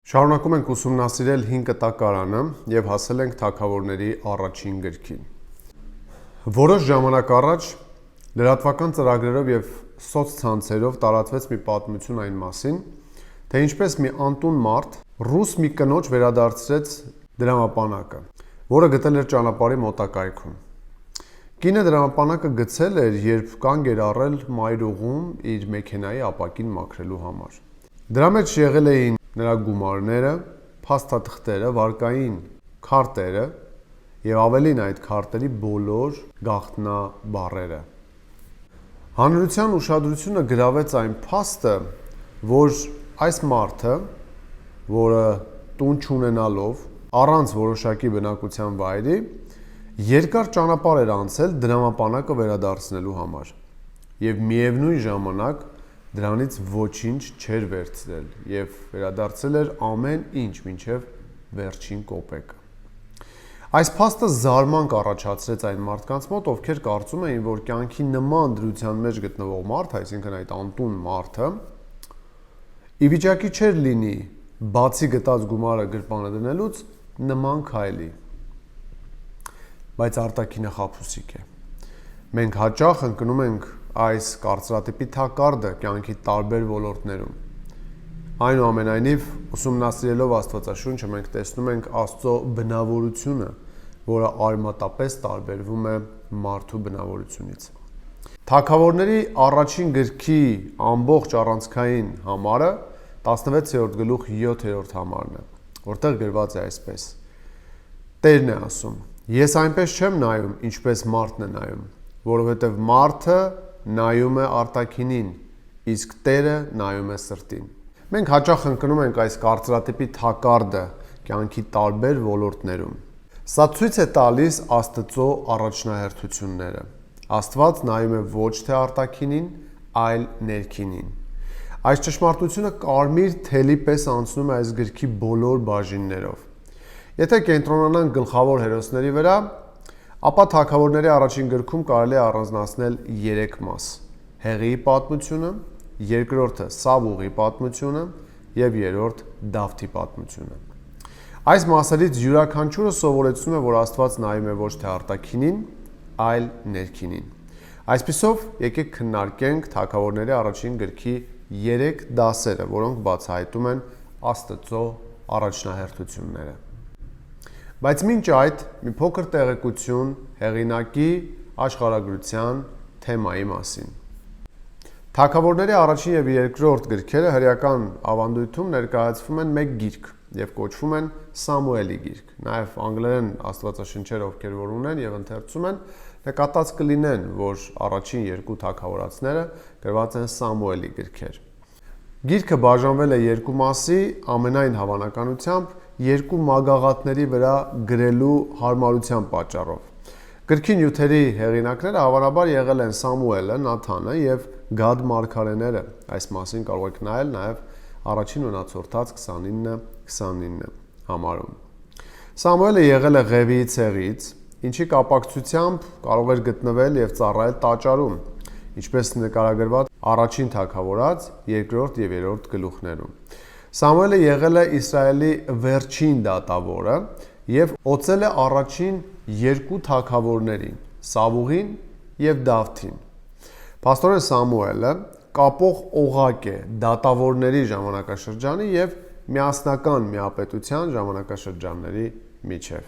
Շարունակում ենք ուսումնասիրել 5 կտակարանը և հասել ենք թագավորների առաջին գրքին։ Որոշ ժամանակ առաջ լրատվական ծրագրերով և սոցցանցերով տարածվեց մի պատմություն այն մասին, թե ինչպես մի անտուն մարդ ռուս մի կնոջ վերադարձրեց դրամապանակը, որը գտել էր ճանապարհի մոտակայքում։ Կինը դրամապանակը գցել էր, երբ կանգ էր առել մայրուղում իր մեքենայի ապակին մաքրելու համար։ Դրա մեջ եղել էին նրա գումարները, փաստաթղթերը, վարկային քարտերը և ավելին այդ քարտերի բոլոր գաղտնաբառերը։ Հանրության ուշադրությունը գրավեց այն փաստը, որ այս մարդը, որը տուն չունենալով, առանց որոշակի բնակության վայրի, երկար ճանապարհ էր անցել դրամապանակը վերադարձնելու համար և միևնույն ժամանակ դրանից ոչինչ չէր վերցրել և վերադարձրել էր ամեն ինչ մինչև վերջին կոպեկը։ Այս փաստը զարմանք առաջացրեց այն մարդկանց մոտ, ովքեր կարծում էին, որ կյանքի նման դրության մեջ գտնվող մարդը, այսինքն այդ անտուն մարդը, ի վիճակի չէր լինի բացի գտած գումարը գրպանը դնելուց նման քայլի։ Բայց արտաքինը խաբուսիկ է։ Մենք հաճախ ընկնում ենք այս կարծրատիպի թակարդը կյանքի տարբեր ոլորտներում։ Այնուամենայնիվ, ուսումնասիրելով Աստվածաշունչը, մենք տեսնում ենք Աստծո բնավորությունը, որը արմատապես տարբերվում է մարդու բնավորությունից։ Թագավորների առաջին գրքի ամբողջ առանցքային համարը 16-րդ գլուխ 7-րդ համարն է, որտեղ գրված է այսպես. Տերն է ասում. Ես այնպես չեմ նայում, ինչպես մարդն է նայում, որովհետև մարդը նայում է արտաքինին, իսկ Տերը նայում է սրտին։ Մենք հաճախ ընկնում ենք այս կարծրատիպի թակարդը կյանքի տարբեր ոլորտներում։ Սա ցույց է տալիս Աստծո առաջնահերթությունները։ Աստված նայում է ոչ թե արտաքինին, այլ ներքինին։ Այս ճշմարտությունը կարմիր թելի պես անցնում է այս գրքի բոլոր բաժիններով։ Եթե կենտրոնանանք գլխավոր հերոսների վրա, ապա թագավորների առաջին գրքում կարելի է առանձնացնել 3 մաս. Հեղիի պատմությունը, երկրորդը Սավուղի պատմությունը և երրորդ Դավթի պատմությունը։ Այս մասերից յուրաքանչյուրը սովորեցնում է, որ Աստված նայում է ոչ թե արտաքինին, այլ ներքինին։ Այսպիսով, եկեք քննարկենք թագավորների առաջին գրքի 3 դասերը, որոնք բացահայտում են Աստծո առաջնահերթությունները։ Բայց մինչ այդ մի փոքր տեղեկություն հեղինակի աշխարհագրության թեմայի մասին։ Թագավորների առաջին և երկրորդ գրքերը հրեական ավանդույթում ներկայացվում են մեկ գիրք և կոչվում են Սամուելի գիրք։ Նաև անգլերեն աստվածաշնչեր, ովքեր որ ունեն և ընթերցում են, նկատած կլինեն, որ առաջին 2 թագավորացները գրված են Սամուելի գրքեր։ Գիրքը բաժանվել է 2 մասի, ամենայն հավանականությամբ 2 մագաղաթների վրա գրելու հարմարության պատճառով։ Գրքի նյութերի հեղինակները հավանաբար եղել են Սամուելը, Նաթանը և Գադ մարգարեները։ Այս մասին կարող եք նայել նաև առաջին ունացորդած 29-29 համարում։ Սամուելը եղել է Ղևիի ցեղից, ինչի կապակցությամբ կարող էր գտնվել և ծառայել տաճարում, ինչպես նկարագրված առաջին թագավորաց 2-րդ և 3-րդ գլուխներում։ Սամուելը եղել է Իսրայելի վերջին դատավորը և օծել է առաջին 2 թագավորներին՝ Սավուղին և Դավթին։ Փաստորեն Սամուելը կապող օղակ է դատավորների ժամանակաշրջանի և միասնական միապետության ժամանակաշրջանների միջև։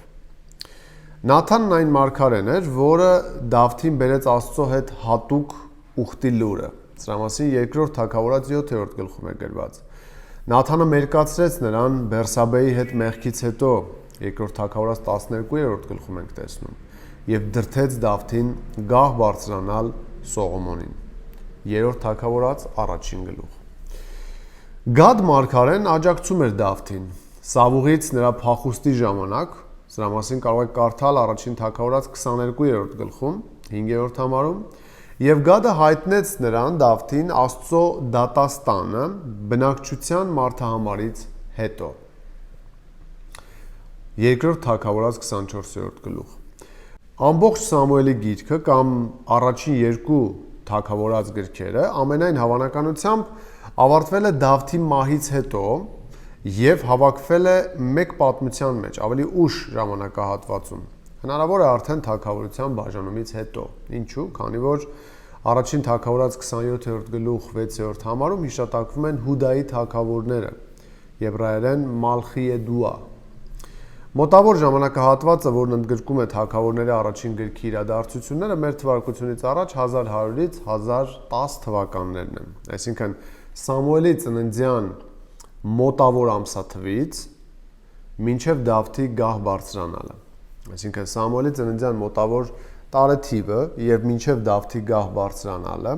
Նաթանն այն մարգարեն էր, որը Դավթին բերեց Աստծո հետ հատուկ ուխտի լուրը։ Սրա մասին 2-րդ թագավորաց 7-րդ գլխում է գրված։ Նաթանը մերկացրեց նրան Բերսաբեի հետ մեղքից հետո, 2-րդ թագավորաց 12-րդ գլխում ենք տեսնում, և դրդեց Դավթին գահ բարձրանալ Սողոմոնին, 3-րդ թագավորաց 1-ին գլուխ։ Գադ մարգարեն աջակցում էր Դավթին Սավուղից նրա փախուստի ժամանակ, սրա մասին կարող եք կարդալ 1-ին թագավորաց 22-րդ գլխում, 5-րդ համարում, և Գադը հայտնեց նրան Դավթին Աստծո դատաստանը բնակչության մարդահամարից հետո, 2-րդ թագավորաց 24-րդ գլուխ։ Ամբողջ Սամուելի գիրքը կամ առաջին 2 թագավորաց գրքերը ամենայն հավանականությամբ ավարտվել է Դավթի մահից հետո եւ հավաքվել է մեկ պատմության մեջ, ավելի ուշ ժամանակահատվածում։ Հնարավոր է արդեն թագավորության բաժանումից հետո։ Ինչու՞, քանի որ առաջին թագավորած 27-րդ գլուխ 6-րդ համարում հիշատակվում են Հուդայի թագավորները, եբրայերեն Մալխիեդուա։ Մոտավոր ժամանակահատվածը, որն ընդգրկում է թագավորների առաջին գրքի իրադարձությունները, մեր թվարկությունից առաջ 1100-ից 1010 թվականներն են։ Այսինքն Սամուելի ծննդյան մոտավոր ամսաթվից մինչև Դավթի գահ բարձրանալը։ Այսինքն Սամուելի ծննդյան մոտավոր տարեթիվը եւ մինչև Դավթի գահ բարձրանալը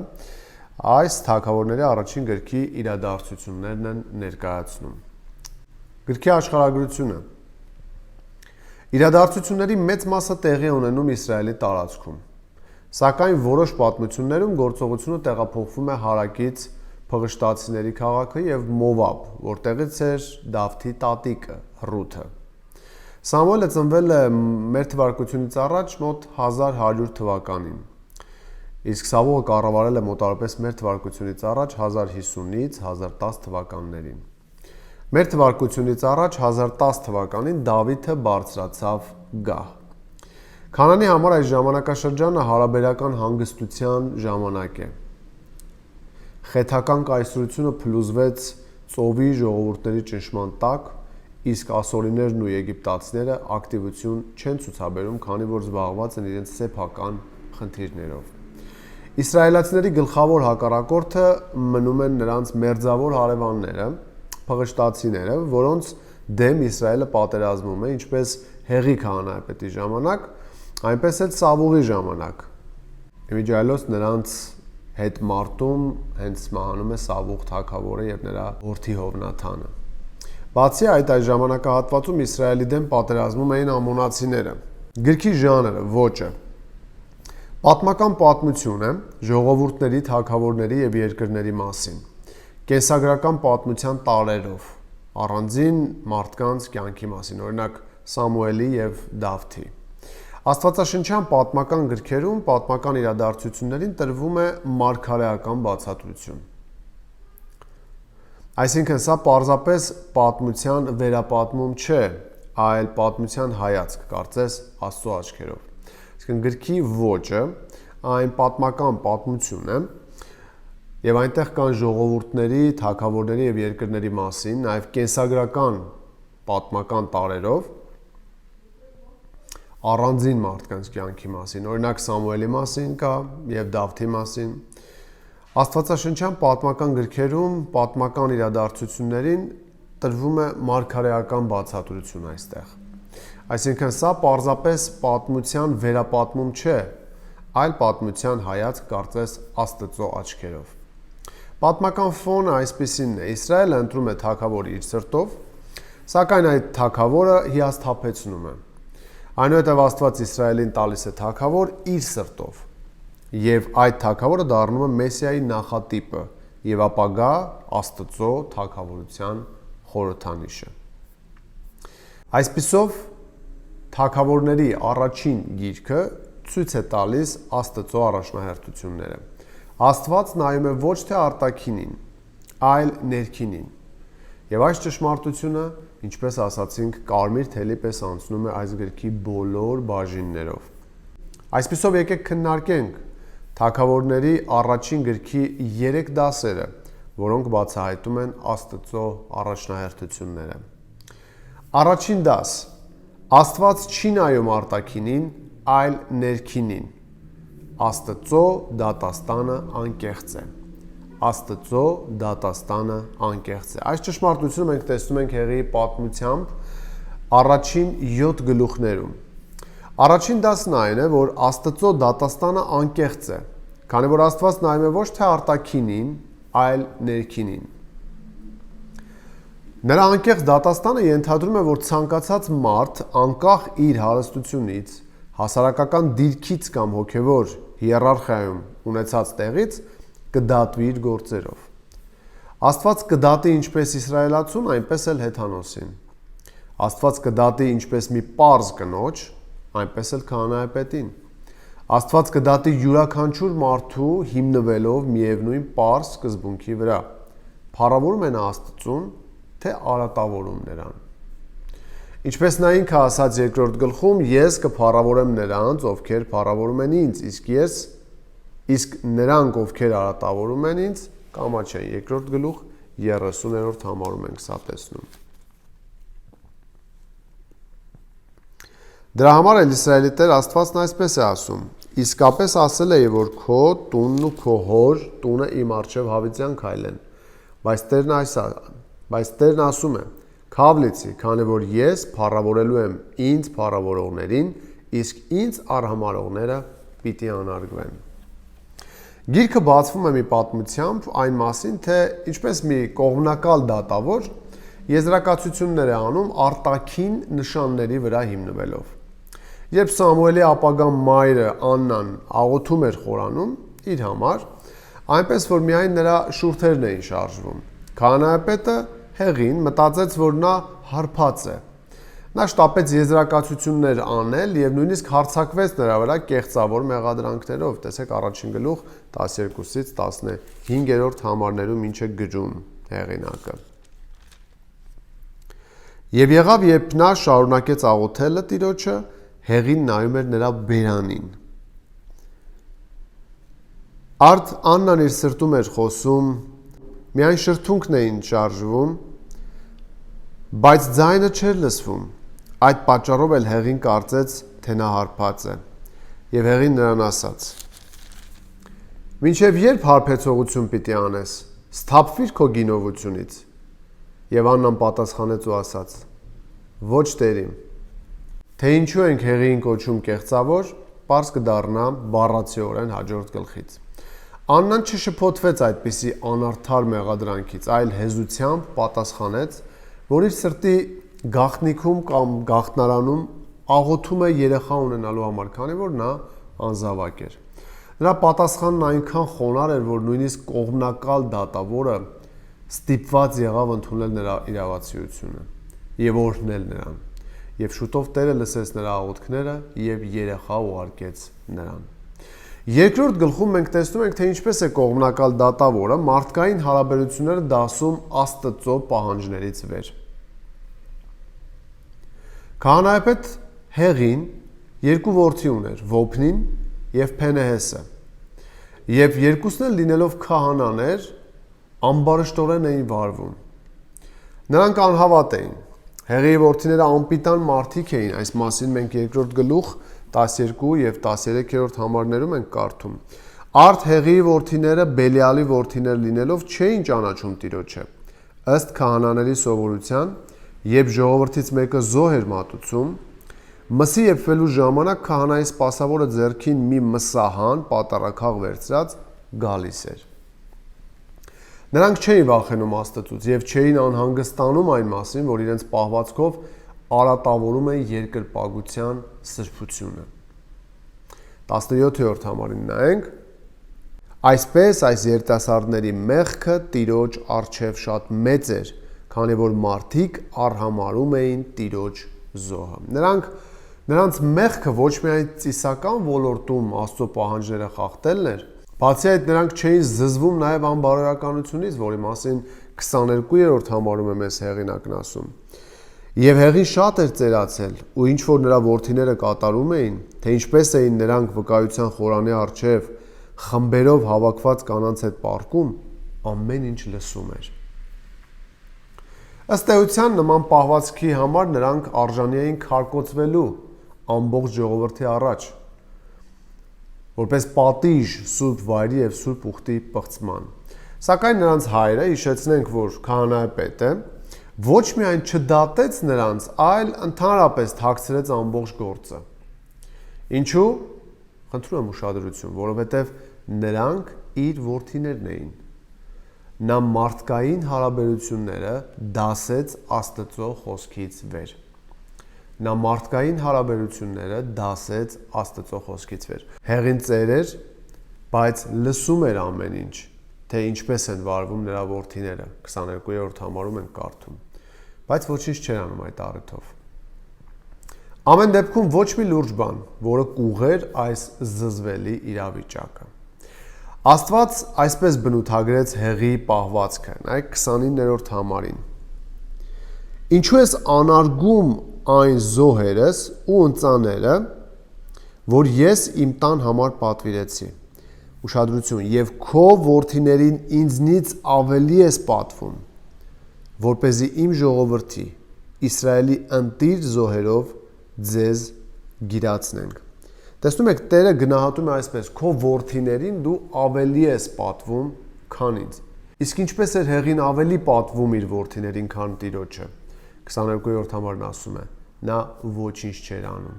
այս թագավորների առաջին գրքի իրադարձություններն են ներկայացնում։ Գրքի աշխարհագրությունը Իրադարձությունների մեծ մասը տեղի ունենում Իսրայելի տարածքում, սակայն որոշ պատմություններում գործողությունը տեղափոխվում է հարակից փղշտացիների քաղաքը եւ Մովաբ, որտեղից էր Դավթի տատիկը Ռութը։ Սամուելը ծնվել է մեր թվարկությունից առաջ մոտ 1100 թվականին, իսկ Սավողը կառավարել է մոտավորապես մեր թվարկությունից առաջ 1050-ից 1010 թվականներին։ Մեր թվարկությունից առաջ 1010 թվականին Դավիթը բարձրացավ գահ։ Քանանի համար այս ժամանակաշրջանը հարաբերական հանգստության ժամանակ է։ Խեթական կայսրությունը փլուզվեց ծովի ժողովուրդների ճնշման տակ, իսկ ասորիներն ու եգիպտացիները ակտիվություն չեն ցուցաբերում, քանի որ զբաղված են իրենց սեփական խնդիրներով։ Իսրայելացիների գլխավոր հակառակորդը մնում են նրանց մերձավոր հարևանները, փղշտացիները, որոնց դեմ Իսրայելը պատերազմում է ինչպես Հեղի քահանայապետի ժամանակ, այնպես էլ Սավուղի ժամանակ։ Իմիջիայլոց նրանց հետ մարտում հենց մահանում է Սավուղ թագավորը եւ նրա որդի Հովնաթանը։ Բացի այդ ժամանակահատվածում Իսրայելի դեմ պատերազմում էին ամոնացիները։ Գրքի ժանրը, ոճը պատմական պատմություն է ժողովուրդների, թագավորների եւ երկրների մասին։ Կենսագրական պատմության տարերով, առանձին մարդկանց կյանքի մասին, օրինակ Սամուելի եւ Դավթի։ Աստվածաշնչյան պատմական գրքերում պատմական իրադարձություններին տրվում է մարգարեական բացատրություն։ Այսինքն սա պարզապես պատմության վերապատմում չէ, այլ պատմության հայացք, կարծես Աստծո աչքերով։ Այսինքն գրքի ոճը այն պատմական պատմություն է, եւ այնտեղ կան ժողովուրդների, թագավորների եւ երկրների մասին, նաեւ կենսագրական պատմական տարերով առանձին մարդկանց կյանքի մասին, օրինակ Սամուելի մասին կա եւ Դավթի մասին։ Աստվածաշնչյան պատմական գրքերում պատմական իրադարձություններին տրվում է մարգարեական բացատրություն այստեղ։ Այսինքն սա պարզապես պատմության վերապատմում չէ, այլ պատմության հայացք, կարծես Աստծո աչքերով։ Պատմական ֆոնը այսպիսինն է. Իսրայելը ընտրում է թագավոր իր սրտով, սակայն այդ թագավորը հիասթափեցնում է։ Այնուհետև Աստված Իսրայելին տալիս է թագավոր իր սրտով, եւ այդ թագավորը դառնում է Մեսիայի նախատիպը եւ ապագա Աստծո թագավորության խորհրդանիշը։ Այսպիսով թագավորների առաջին գիրքը ցույց է տալիս Աստծո առաջնահերթությունները։ Աստված նայում է ոչ թե արտաքինին, այլ ներքինին։ Եվ այս ճշմարտությունը, ինչպես ասացինք, կարմիր թելի պես անցնում է այս գրքի բոլոր բաժիններով։ Այսպիսով եկեք քննարկենք թագավորների առաջին գրքի 3 դասերը, որոնք բացահայտում են Աստծո առաջնահերթությունները։ Առաջին դաս. Աստված չի նայում արտաքինին, այլ ներքինին։ Աստծո դատաստանը անկեղծ է։ Աստծո դատաստանը անկեղծ է։ Այս ճշմարտությունը մենք տեսնում ենք Հեղիի պատմությամբ առաջին 7 գլուխներում։ Առաջին դասն այն է, որ Աստծո դատաստանը անկեղծ է, քանի որ Աստված նայում է ոչ թե արտաքինին, այլ ներքինին։ Նրա անկեղծ դատաստանը ենթադրում է, որ ցանկացած մարդ անկախ իր հարստությունից, հասարակական դիրքից կամ հոգևոր հիերարխիայում ունեցած տեղից կդատվի իր գործերով։ Աստված կդատի ինչպես իսրայելացուն, այնպես էլ հեթանոսին։ Աստված կդատի ինչպես մի պարզ կնոջ, այնպես էլ քահանայապետին։ Աստված կդատի յուրաքանչյուր մարդու հիմնվելով միևնույն պարզ սկզբունքի վրա։ Փառավորում է նա Աստծուն, թե արատավորում նրան։ Ինչպես նա ինքը ասաց երկրորդ գլխում, ես կփառավորեմ նրանց, ովքեր փառավորում են ինձ, իսկ նրանք, ովքեր արատավորում են ինձ, կամաչեն։ Երկրորդ գլուխ 30-րդ համարում ենք սա տեսնում։ Դրա համար էլ Իսրայելի Տեր Աստվածն այսպես է ասում. իսկապես ասել էի, որ քո տունն ու քո հոր տունը իմ առջև հավիտյան քայլեն, բայց Տերն ասում է. քավ լիցի, քանի որ ես փառավորելու եմ ինձ փառավորողներին, իսկ ինձ արհամարողները պիտի անարգվեն։ Գիրքը բացվում է մի պատմությամբ այն մասին, թե ինչպես մի կողմնակալ դատավոր եզրակացություններ է անում արտաքին նշանների վրա հիմնվելով։ Երբ Սամուելի ապագա մայրը Աննան աղոթում էր խորանում իր համար, այնպես որ միայն նրա շուրթերն էին շարժվում։ Քահանայապետը Հեղին մտածեց, որ նա հարբած է։ Նա շտապեց եզրակացություններ անել եւ նույնիսկ հարձակվեց նրա վրա կեղծավոր մեղադրանքներով։ Տեսեք առաջին գլուխ 12-ից 15-րդ համարներում ինչ է գրում հեղինակը։ Եվ եղավ, երբ նա շարունակեց աղոթելը Տիրոջը, Հեղին նայում էր նրա բերանին։ Արդ Աննան իր սրտում էր խոսում, միայն շրթունքն էին շարժվում, բայց ձայնը չէր լսվում։ Այդ պատճառով էլ Հեղին կարծեց, թե նա հարբած է։ Եվ Հեղին նրան ասաց. «Մինչև երբ հարբեցողություն պիտի անես, սթափվիր քո գինովությունից»։ Եվ Աննան պատասխանեց ու ասաց. «Ոչ Տերիմ, թե ինչու ենք Հեղիին կոչում կեղծավոր, պարզ կդառնա բառացիորեն հաջորդ գլխից»։ Աննան չշփոթվեց այդպիսի անարդար մեղադրանքից, այլ հեզությամբ պատասխանեց, որ իր սրտի գաղտնիքում կամ գաղտնարանում աղոթում է երեխա ունենալու համար, քանի որ նա անզավակ էր։ Նրա պատասխանն այնքան խոնարհ էր, որ նույնիսկ կողմնակալ դատավորը ստիպված եղավ ընդունել նրա իրավացիությունը եւ օրհնել նրան։ Եվ շուտով Տերը լսեց նրա աղոթքները եւ երեխա ուղարկեց նրան։ Երկրորդ գլխում մենք տեսնում ենք, թե ինչպես է կողմնակալ դատավորը մարդկային հարաբերությունները դասում Աստծո պահանջներից վեր։ Քահանայապետ Հեղին երկու որդի ուներ՝ Ոփնին եւ Փենեհեսը։ Եվ երկուսն էլ լինելով քահանաներ, ամբարշտորեն էին վարվում։ Նրանք անհավատ էին։ Հեղիի որդիները անպիտան մարդիկ էին, այս մասին մենք երկրորդ գլուխ 12 եւ 13-րդ համարներում ենք կարդում։ Արդ Հեղիի որդիները Բելիալի որդիներ լինելով չէին ճանաչում Տիրոջը։ Ըստ քահանաների սովորության, երբ ժողովրդից մեկը զոհ էր մատուցում, մսի եփվելու ժամանակ քահանայի սպասավորը ձեռքին մի մսահան պատառաքաղ վերցրած գալիս էր։ Նրանք չէին վախենում Աստծուց եւ չէին անհանգստանում այն մասին, որ իրենց պահվածքով արատավորում են երկրպագության սրբությունը։ 17-րդ համարին նայենք։ Այսպես այս երիտասարդների մեղքը Տիրոջ առջև շատ մեծ էր, քանի որ մարդիկ արհամարում էին Տիրոջ զոհը։ Նրանց մեղքը ոչ միայն ծիսական ոլորտում Աստծո պահանջները խախտելն էր, բացի այդ նրանք չէին զզվում նաև անբարոյականությունից, որի մասին 22-րդ համարում է մեզ հեղինակն ասում։ Եվ Հեղին շատ էր ծերացել, ու ինչ որ նրա որդիները կատարում էին, թե ինչպես էին նրանք վկայության խորանի առջև խմբերով հավաքված կանանց հետ պառկում, ամեն ինչ լսում էր։ Ըստ էության նման պահվածքի համար նրանք արժանի էին քարկոծվելու ամբողջ ժողովրդի առաջ, որպես պատիժ սուրբ վայրի եւ սուրբ ուխտի պղծման։ Սակայն նրանց հայրը, հիշեցնենք, որ քահանայապետը ոչ միայն չդատեց նրանց, այլ ընդհանրապես թաքցրեց ամբողջ գործը։ Ինչու՞։ Խնդրում եմ ուշադրություն, որովհետև նրանք իր որդիներն էին։ Նա մարդկային հարաբերությունները դասեց Աստծո խոսքից վեր։ Նա մարդկային հարաբերությունները դասեց Աստծո խոսքից վեր։ Հեղին ծեր էր, բայց լսում էր ամեն ինչ, թե ինչպես են վարվում նրա որդիները։ 22-րդ համարում ենք կարդում, բայց ոչինչ չէր անում այդ առիթով։ Ամեն դեպքում ոչ մի լուրջ բան, որը կուղեր այս զզվելի իրավիճակը։ Աստված այսպես բնութագրեց Հեղիի պահվածքը, նայեք 29-րդ համարին։ Ինչու ես անարգում այն զոհերս ու ընծաները, որ ես իմ տան համար պատվիրեցի։ Ուշադրություն, եւ քո որդիներին ինձնից ավելի ես պատվում, որպեսզի իմ ժողովրդի Իսրայելի ընտիր զոհերով ձեզ գիրացնենք։ Տեսնում եք, Տերը գնահատում է այսպես. քո որդիներին դու ավելի ես պատվում, քան ինձ։ Իսկ ինչպես էր Հեղին ավելի պատվում իր որդիներին, քան Տիրոջը։ 22-րդ համարն ասում է. նա ոչինչ չէր անում։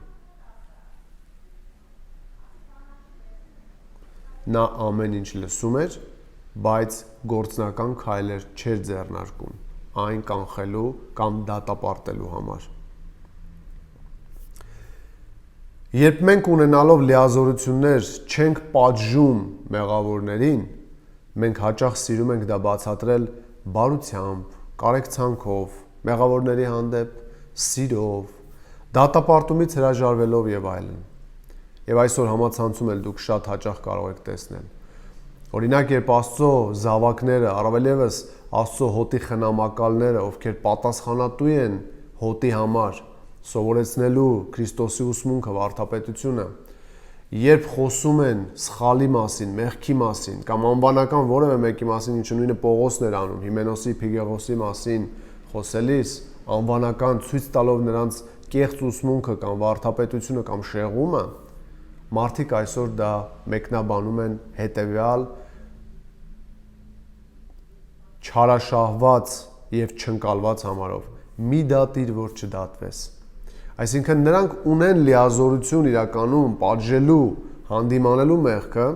Նա ամեն ինչ լսում էր, բայց գործնական քայլեր չէր ձեռնարկում այն կանխելու կամ դատապարտելու համար։ Երբ մենք ունենալով լիազորություններ չենք պատժում մեղավորներին, մենք հաճախ սիրում ենք դա բացատրել բարությամբ, կարեկցանքով, մեղավորների հանդեպ սիրով, դատապարտումից հրաժարվելով եւ այլն։ Եվ այսօր համացանցում էլ դուք շատ հաճախ կարող եք տեսնել։ Օրինակ, երբ Աստծո զավակները, առավել ևս Աստծո հոտի խնամակալները, ովքեր պատասխանատու են հոտի համար, սովորեցնելու Քրիստոսի ուսմունքը, վարդապետությունը, երբ խոսում են սխալի մասին, մեղքի մասին, կամ անվանական որևէ մեկի մասին, ինչը նույնը Պողոսն էր անում, Հիմենոսի, Փիգեղոսի մասին խոսելիս, անվանական ցույց տալով նրանց կեղծ ուսմունքը կամ վարդապետությունը կամ շեղումը, մարդիկ այսօր դա մեկնաբանում են հետևյալ չարաշահված եւ չընկալված համարով՝ մի դատիր, որ չդատվես։ Այսինքն նրանք ունեն լիազորություն իրականում պատժելու, հանդիմանելու մեղքը,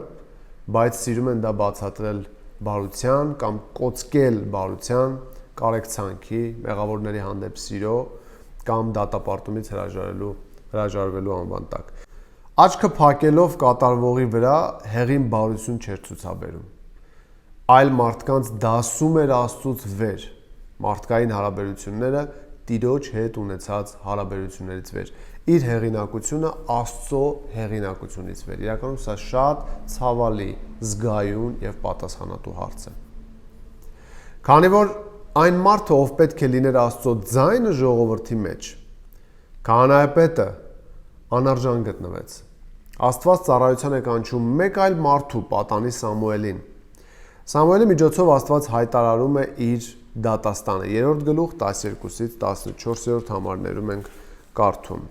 բայց սիրում են դա բացատրել բարության կամ կոծկել բարության, կարեկցանքի, մեղավորների հանդեպ սիրո կամ դատապարտումից հրաժարվելու անվան տակ։ Աչքը փակելով կատարվողի վրա Հեղին բարություն չէր ցուցաբերում, այլ մարդկանց դասում էր Աստծուց վեր, մարդկային հարաբերությունները Տիրոջ հետ ունեցած հարաբերություններից վեր, իր հեղինակությունը Աստծո հեղինակությունից վեր։ Իրականում սա շատ ցավալի, զգայուն եւ պատասխանատու հարց է։ Քանի որ այն մարդը, ով պետք է լիներ Աստծո ձայնը ժողովրդի մեջ, քահանայապետը անարժան գտնվեց։ Աստված ծառայության է կանչում մեկ այլ մարդու պատանի Սամուելին։ Սամուելի միջոցով Աստված հայտարարում է իր դատաստանը։ 3-րդ գլուխ 12-ից 14-րդ համարներում ենք կարդում։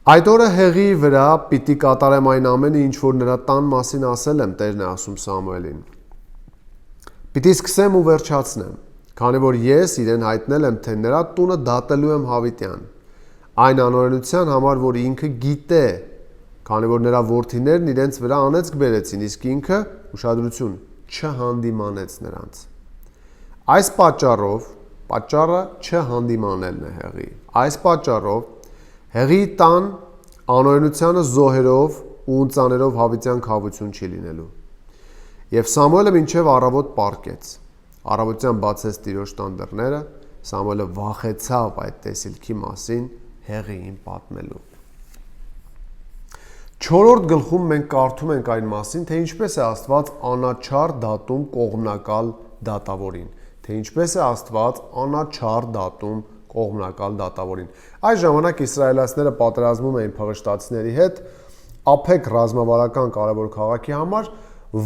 Այդ օրը Հեղի վրա պիտի կատարեմ այն ամենը, ինչ որ նրա տան մասին ասել եմ, Տերն է ասում Սամուելին։ Պիտի սկսեմ ու վերջացնեմ, քանի որ ես իրեն հայտնել եմ, թե նրա տունը դատելու եմ Հավիտյան, այն անօրենության համար, որ ինքը գիտե, քանի որ նրա որդիներն իրենց վրա անեծք բերեցին, իսկ ինքը, ուշադրություն, չհանդիմանեց նրանց։ Այս պատճառով, պատճառը չհանդիմանելն է Հեղի։ Այս պատճառով Հեղի տան անօրենությանը զոհերով ու ընծաներով Հավիտյան քավություն չի լինելու։ Եվ Սամուելը մինչև առավոտ պառկեց։ Առավոտյան բացեց Տիրոջ տան դռները, Սամուելը վախեցավ այդ տեսիլքի մասին Հեղիին պատմելու։ 4-րդ գլխում մենք կարդում ենք այն մասին, թե ինչպես է Աստված անաչառ դատում կողմնակալ դատավորին, թե ինչպես է Աստված անաչառ դատում կողմնակալ դատավորին։ Այս ժամանակ իսրայելացիները պատերազմում էին փղշտացիների հետ Ափեկ ռազմավարական կարևոր քաղաքի համար,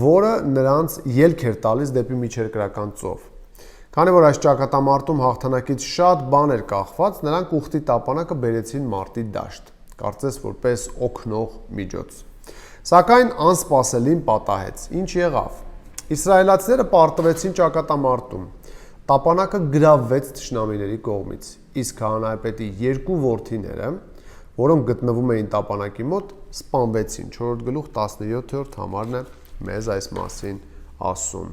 որը նրանց ելք էր տալիս դեպի միջերկրական ծով։ Քանի որ այս ճակատամարտում հաղթանակից շատ բան էր կախված, նրանք ուխտի տապանակը բերեցին մարտի դաշտ, կարծես որպես օգնող միջոց։ Սակայն անսպասելին պատահեց։ Ինչ եղավ։ Իսրայելացիները պարտվեցին ճակատամարտում։ Տապանակը գրավվեց թշնամիների կողմից, իսկ քահանայապետի երկու որդիները, որոնք գտնվում էին տապանակի մոտ, սպանվեցին։ 4-րդ գլուխ 17-րդ համարն է մեզ այս մասին ասում։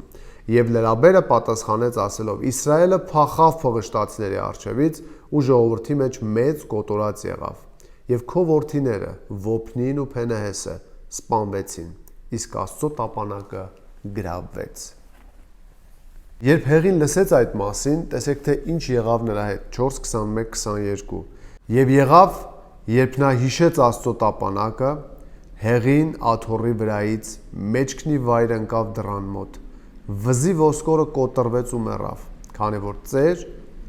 Եվ լրաբերը պատասխանեց ասելով. Իսրայելը փախավ փղշտացիների առջևից ու ժողովրդի մեջ մեծ կոտորած եղավ։ Եվ քո որդիները Ոփնին ու Փենեհեսը սպանվեցին, իսկ Աստծո տապանակը գրավվեց։ Երբ Հեղին լսեց այդ մասին, տեսեք թե ինչ եղավ նրա հետ, 4:21-22։ Եվ եղավ, երբ նա հիշեց Աստծո տապանակը, Հեղին աթոռի վրայից մեջքնի վայր ընկավ դռան մոտ, վզի ոսկորը կոտրվեց ու մեռավ, քանի որ ծեր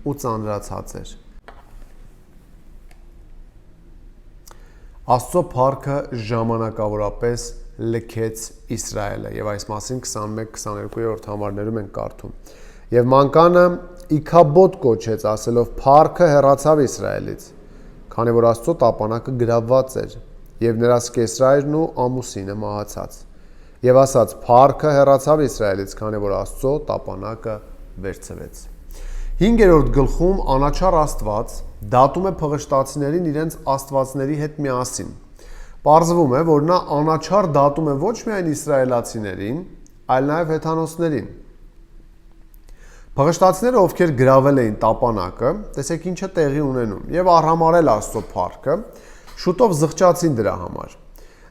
ու ծանրացած էր։ Աստծո փառքը ժամանակավորապես լքեց Իսրայելը եւ այս մասին 21-22-րդ համարներում ենք կարդում։ Եվ մանկանը Իքաբոդ կոչեց, ասելով. «Փառքը հեռացավ Իսրայելից, քանի որ Աստծո տապանակը գրավված էր, եւ նրա սկեսրայրն ու ամուսինը մահացած։ Եվ ասաց. Փառքը հեռացավ Իսրայելից, քանի որ Աստծո տապանակը վերցվեց»։ 5-րդ գլխում անաչառ Աստված դատում է փղշտացիներին իրենց աստվածների հետ միասին։ Պարզվում է, որ նա անաչառ դատում է ոչ միայն իսրայելացիներին, այլ նաև հեթանոսներին։ Փղշտացիները, ովքեր գրավել էին տապանակը, տեսեք ինչ է տեղի ունենում, եւ արհամարել Աստծո փառքը, շուտով զղջացին դրա համար։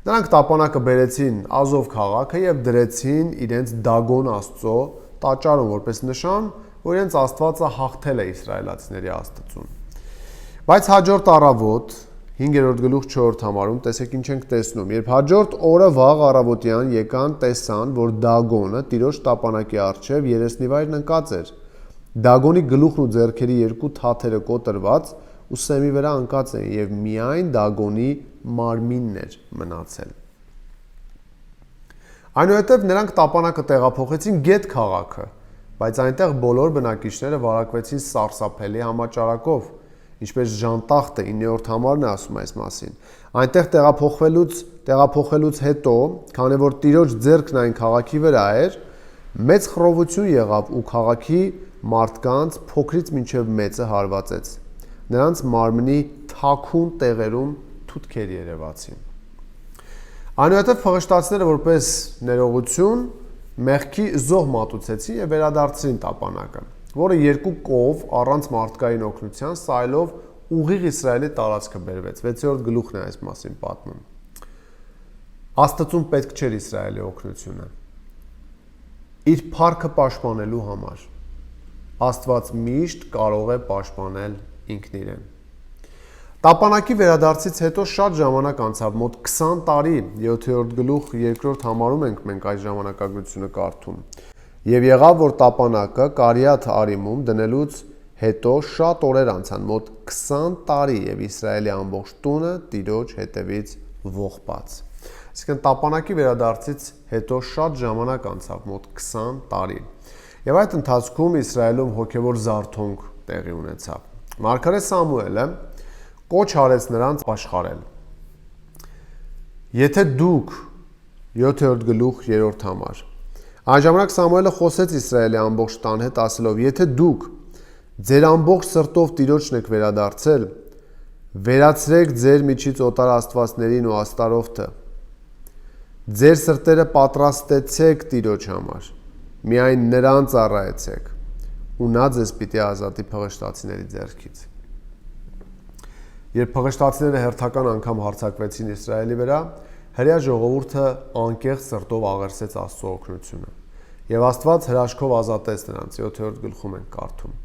Նրանք տապանակը բերեցին Ազով քաղաքը եւ դրեցին իրենց Դագոն Աստծո տաճարում, որպես նշան, որ իրենց Աստվածը հաղթել է իսրայելացիների Աստծուն։ Բայց հաջորդ առավոտ 5-րդ գլուխ 4-րդ համարում տեսեք ինչ ենք տեսնում։ Երբ հաջորդ օրը վաղ առավոտյան եկան, տեսան, որ Դագոնը Տիրոջ տապանակի առջև երեսնիվայրն ընկած էր։ Դագոնի գլուխն ու ձեռքերի երկու թաթերը կոտրված ու սեմի վրա ընկած էին, եւ միայն Դագոնի մարմինն էր մնացել։ Այնուհետև նրանք տապանակը տեղափոխեցին Գետ քաղաքը, բայց այնտեղ բոլոր բնակիչները վարակվեցին սարսափելի համաճարակով, ինչպես Ժանտախտը 9-րդ համարն է ասում այս մասին։ Այնտեղ տեղափոխելուց հետո, քանի որ Տիրոջ ձեռքն այն քաղաքի վրա էր, մեծ խռովություն եղավ ու քաղաքի մարդկանց փոքրից մինչև մեծը հարվածեց։ Նրանց մարմնի թաքուն տեղերում թութքեր երևացին։ Այնուհետև փղշտացիները որպես ներողություն մեղքի զոհ մատուցեցին եւ վերադարձրին տապանակը, որը երկու կով առանց մարդկային օգնության սայլով ուղիղ Իսրայելի տարածքը բերվեց։ 6-րդ գլուխն է այս մասին պատմում։ Աստծուն պետք չէր Իսրայելի օգնությունը։ Իր փառքը պաշտպանելու համար Աստված միշտ կարող է պաշտպանել ինքն իրեն։ Տապանակի վերադարձից հետո շատ ժամանակ անցավ, մոտ 20 տարի, 7-րդ գլուխ 2-րդ համարում ենք մենք այս ժամանակագրությունը կարդում։ Եվ եղավ, որ տապանակը Կարիաթ Արիմում դնելուց հետո շատ օրեր անցան, մոտ 20 տարի, եւ Իսրայելի ամբողջ տունը Տիրոջ հետևից ողբաց։ Այսինքն տապանակի վերադարձից հետո շատ ժամանակ անցավ, մոտ 20 տարի։ Եվ այդ ընթացքում Իսրայելում հոգևոր զարթոնք տեղի ունեցավ։ Մարգարե Սամուելը կոչ արեց նրանց աշխարհել։ Եթե դուք 7-րդ գլուխ 3-րդ համար։ Այն ժամանակ Սամուելը խոսեց Իսրայելի ամբողջ տան հետ, ասելով. Եթե դուք ձեր ամբողջ սրտով Տիրոջն եք վերադարձել, վերացրեք ձեր միջից օտար աստվածներին ու աստարովթը։ Ձեր սրտերը պատրաստեցեք Տիրոջ համար, միայն նրան ծառայեցեք, ու նա ձեզ պիտի ազատի փղշտացիների ձեռքից։ Երբ փղշտացիները հերթական անգամ հարձակվեցին Իսրայելի վրա, հրեա ժողովուրդը անկեղծ սրտով աղերսեց Աստծո օգնությունը, եւ Աստված հրաշքով ազատեց նրանց։ 7-րդ գլխում ենք կարդում։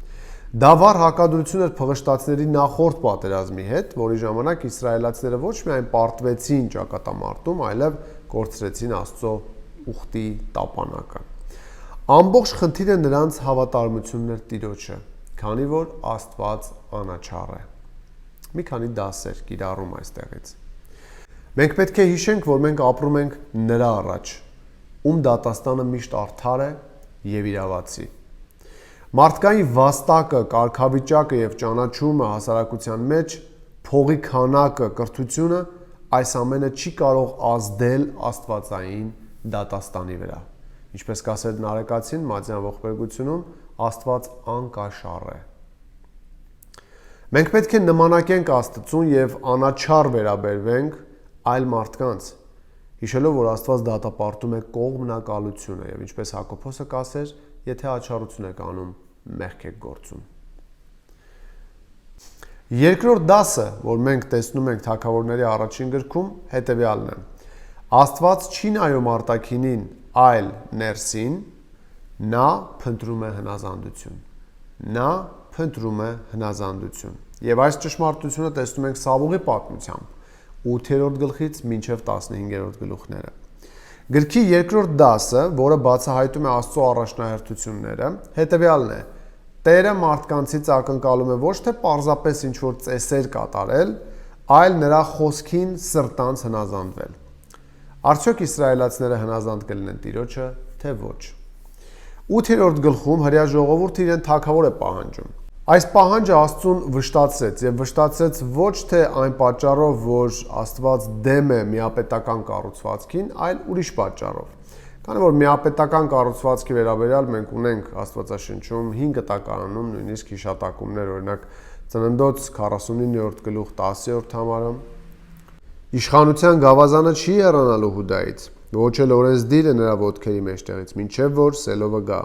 Դա վառ հակադրություն էր փղշտացիների նախորդ պատերազմի հետ, որի ժամանակ իսրայելացիները ոչ միայն պարտվեցին ճակատամարտում, այլև կորցրեցին Աստծո ուխտի տապանակը։ Ամբողջ խնդիրը նրանց հավատարմությունն էր Տիրոջը, քանի որ Աստված անաչառ է։ Մի քանի դասեր կիրառում այստեղից։ Մենք պետք է հիշենք, որ մենք ապրում ենք նրա առաջ, ում դատաստանը միշտ արդար է եւ իրավացի։ Մարդկային վաստակը, կարգավիճակը եւ ճանաչումը հասարակության մեջ, փողի քանակը, կրթությունը, այս ամենը չի կարող ազդել աստվածային դատաստանի վրա։ Ինչպես կասեր Նարեկացին Մատյան ողբերգությունում, Աստված անկաշառ է։ Մենք պետք է նմանակենք Աստծուն եւ անաչառ վերաբերվենք այլ մարդկանց, հիշելով, որ Աստված դատապարտում է կողմնակալությունը եւ ինչպես Հակոբոսը կասեր, եթե աչառություն եք անում, մեղք եք գործում։ Երկրորդ դասը, որ մենք տեսնում ենք Թագավորների առաջին գրքում, հետեւյալն է. Աստված չի նայում արտաքինին, այլ ներսին, նա փնտրում է հնազանդություն։ Նա փնտրում է հնազանդություն։ Եվ այս ճշմարտությունը տեսնում ենք Սավուղի պատմությամբ 8-րդ գլխից մինչև 15-րդ գլուխները։ Գրքի երկրորդ դասը, որը բացահայտում է Աստծո առաջնահերթությունները, հետևյալն է. Տերը մարդկանցից ակնկալում է ոչ թե պարզապես ինչ-որ ծեսեր կատարել, այլ նրա խոսքին սրտանց հնազանդվել։ Արդյոք իսրայելացիները հնազանդ կլինեն Տիրոջը, թե ոչ։ 8-րդ գլխում հրեա ժողովուրդը իրեն թագավոր է պահանջում։ Այս պահանջը Աստծուն վշտացրեց եւ վշտացրեց ոչ թե այն պատճառով, որ Աստված դեմ է միապետական կառուցվածքին, այլ ուրիշ պատճառով։ Քանի որ միապետական կառուցվածքի վերաբերյալ մենք ունենք Աստվածաշնչում 5 տակարանում նույնիսկ հիշատակումներ, օրինակ Ծննդոց 49-րդ գլուխ 10-րդ համարը Իշխանության գավազանը չի հեռանալու Հուդայից, ոչ էլ օրենսդիրը նրա ոտքերի մեջտեղից, մինչև որ Սելովը գա,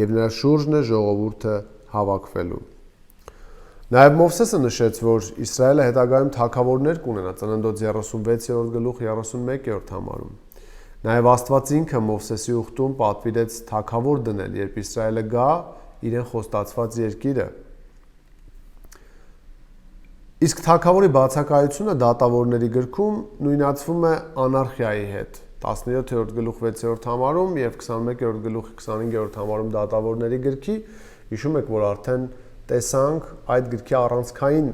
եւ նրա շուրջն է ժողովուրդը հավաքվելու։ Նաև Մովսեսը նշեց, որ Իսրայելը հետագայում թագավորներ կունենա Ծննդոց 36-րդ գլուխ 31-րդ համարում։ Նաև Աստված ինքը Մովսեսի ուխտում պատվիրեց թագավոր դնել, երբ Իսրայելը գա իրեն խոստացված երկիրը։ Իսկ թագավորի բացակայությունը դատավորների գրքում նույնացվում է անարխիայի հետ։ 17-րդ գլուխ 6-րդ համարում եւ 21-րդ գլուխ 25-րդ համարում դատավորների գրքի հիշում եք, որ արդեն տեսանք այդ գրքի առանցքային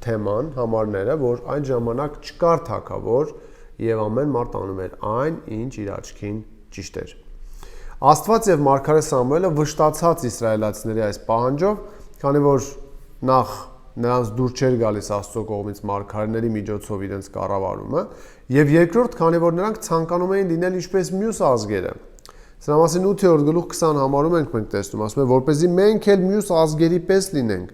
թեման, համարները, որ այն ժամանակ չկար թագավոր եւ ամեն մարդ անում էր այն, ինչ իր աչքին ճիշտ էր։ Աստված եւ մարգարե Սամուելը վշտացած իսրայելացիների այս պահանջով, քանի որ նախ նրանց դուր չէր գալիս Աստծո կողմից մարգարեների միջոցով իրենց կառավարումը, եւ երկրորդ, քանի որ նրանք ցանկանում էին լինել ինչպես մյուս ազգերը։ Սրա մասին 8-րդ գլուխ 20 համարում մենք տեսնում, ասում է, որպեսզի մենք էլ մյուս ազգերի պես լինենք,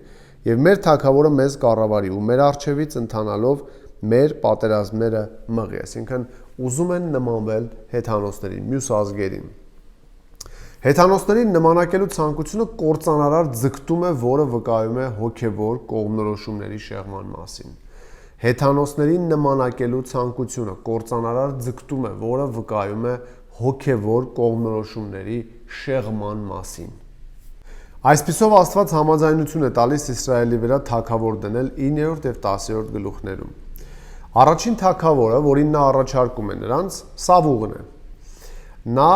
եւ մեր թագավորը մեզ կառավարի ու մեր արչեվից ընթանալով մեր պատերազմները մղի, այսինքն ուզում են նմանվել հեթանոսներին, մյուս ազգերին։ Հեթանոսներին նմանակելու ցանկությունը կործանարար ձգտում է, որը վկայում է հոգևոր կողմնորոշումների շեղման մասին։ Հեթանոսներին նմանակելու ցանկությունը կործանարար ձգտում է, որը վկայում է հոգևոր կողմնորոշումների շեղման մասին։ Այսպիսով Աստված համաձայնություն է տալիս Իսրայելի վրա թագավոր դնել 9-րդ եւ 10-րդ գլուխներում։ Առաջին թագավորը, որին նա առաջարկում է նրանց, Սավուղն է։ Նա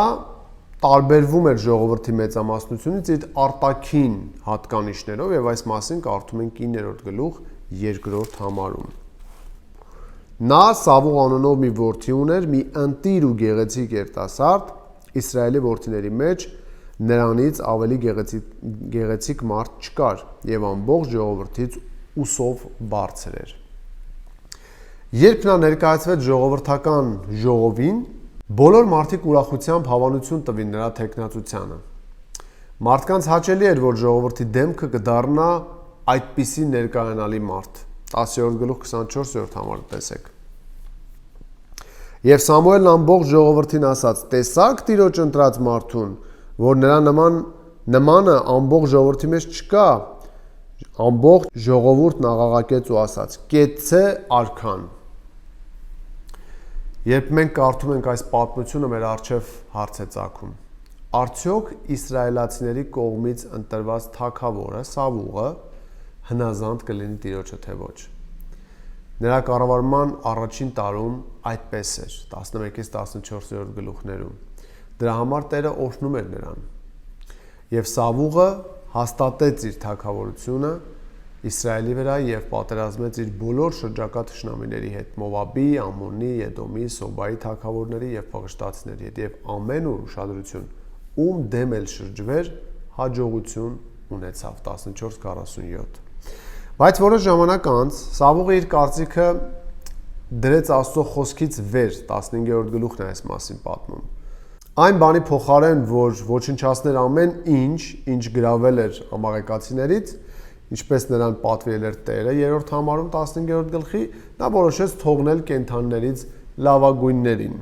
տարբերվում էր ժողովրդի մեծամասնությունից իր արտաքին հատկանիշներով եւ այս մասին կարդում ենք 9-րդ գլուխ 2-րդ համարում։ Նա Սավուղ անունով մի որդի ուներ, մի ընտիր ու գեղեցիկ երիտասարդ, Իսրայելի որդիների մեջ նրանից ավելի գեղեցիկ մարդ չկար եւ ամբողջ ժողովրդից ուսով բարձր էր։ Երբ նա ներկայացվեց ժողովրդական ժողովին, բոլոր մարդիկ ուրախությամբ հավանություն տվին նրա թեկնածությանը։ Մարդկանց հաճելի էր, որ ժողովրդի դեմքը կդառնա այդպիսի ներկայանալի մարդ։ 10-րդ գլուխ 24-րդ համարը տեսեք։ Եվ Սամուելն ամբողջ ժողովրդին ասաց. «Տեսաք Տիրոջ ընտրած մարդուն, որ նրա նմանը ամբողջ ժողովրդի մեջ չկա»։ Ամբողջ ժողովուրդն աղաղակեց ու ասաց. «Կեցցե արքան»։ Երբ մենք կարդում ենք այս պատմությունը, մեր առջև հարց է ծագում. արդյոք իսրայելացիների կողմից ընտրված թագավորը Սավուղը հնազանդ կլինի Տիրոջը, թե ոչ։ Նրա կառավարման առաջին տարում այդպես էր, 11-ից 14-րդ գլուխներում։ Դրա համար Տերը օրհնում էր նրան։ Եվ Սավուղը հաստատեց իր թագավորությունը Իսրայելի վրա եւ պատերազմեց իր բոլոր շրջակա թշնամիների հետ՝ Մովաբի, Ամոնի, Եդոմի, Սոբայի թագավորների եւ փղշտացիների հետ, եւ ամեն օր ուշադրություն, ում դեմ էլ շրջվեր, հաջողություն ունեցավ 14:47։ Բայց որոշ ժամանակ անց Սավուղը իր կարծիքը դրեց Աստծո խոսքից վեր, 15-րդ գլուխն է այս մասին պատմում։ Այն բանի փոխարեն, որ ոչնչացներ ամեն ինչ գրավել էր ամաղեկացիներից, ինչպես նրան պատվիրել էր Տերը 3-րդ համարում 15-րդ գլխի, նա որոշեց թողնել կենդանիներից լավագույններին։